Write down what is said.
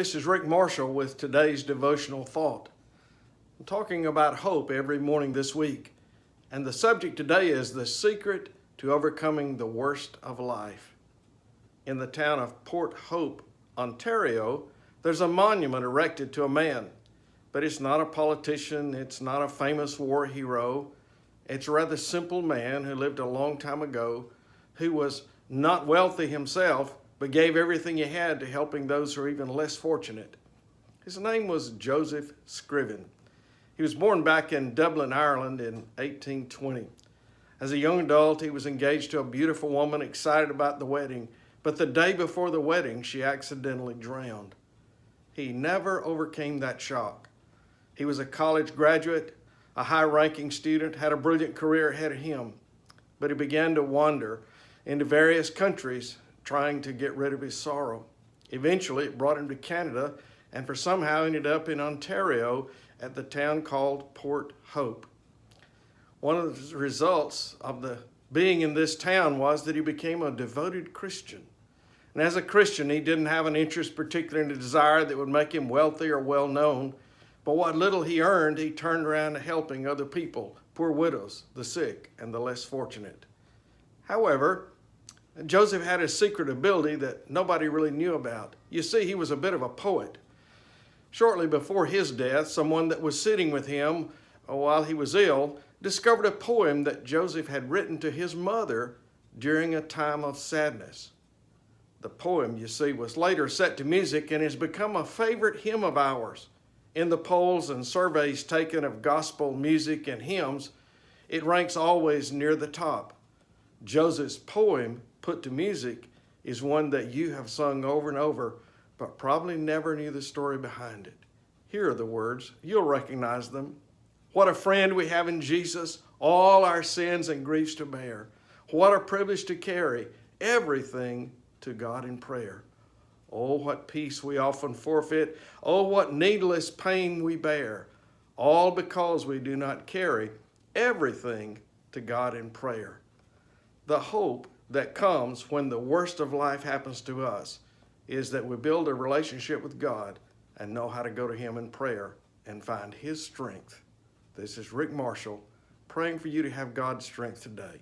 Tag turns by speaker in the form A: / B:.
A: This is Rick Marshall with today's devotional thought. I'm talking about hope every morning this week, and the subject today is the secret to overcoming the worst of life. In the town of Port Hope, Ontario, there's a monument erected to a man, but it's not a politician, it's not a famous war hero. It's a rather simple man who lived a long time ago, who was not wealthy himself, but gave everything he had to helping those who are even less fortunate. His name was Joseph Scriven. He was born back in Dublin, Ireland in 1820. As a young adult, he was engaged to a beautiful woman, excited about the wedding, but the day before the wedding, she accidentally drowned. He never overcame that shock. He was a college graduate, a high-ranking student, had a brilliant career ahead of him, but he began to wander into various countries trying to get rid of his sorrow. Eventually, it brought him to Canada and for somehow ended up in Ontario at the town called Port Hope. One of the results of being in this town was that he became a devoted Christian. And as a Christian, he didn't have an interest particularly in a desire that would make him wealthy or well-known, but what little he earned, he turned around to helping other people, poor widows, the sick, and the less fortunate. However, Joseph had a secret ability that nobody really knew about. You see, he was a bit of a poet. Shortly before his death, someone that was sitting with him while he was ill discovered a poem that Joseph had written to his mother during a time of sadness. The poem, you see, was later set to music and has become a favorite hymn of ours. In the polls and surveys taken of gospel music and hymns, it ranks always near the top. Joseph's poem, put to music, is one that you have sung over and over, but probably never knew the story behind it. Here are the words. You'll recognize them. What a friend we have in Jesus, all our sins and griefs to bear. What a privilege to carry everything to God in prayer. Oh, what peace we often forfeit. Oh, what needless pain we bear. All because we do not carry everything to God in prayer. The hope that comes when the worst of life happens to us is that we build a relationship with God and know how to go to Him in prayer and find His strength. This is Rick Marshall praying for you to have God's strength today.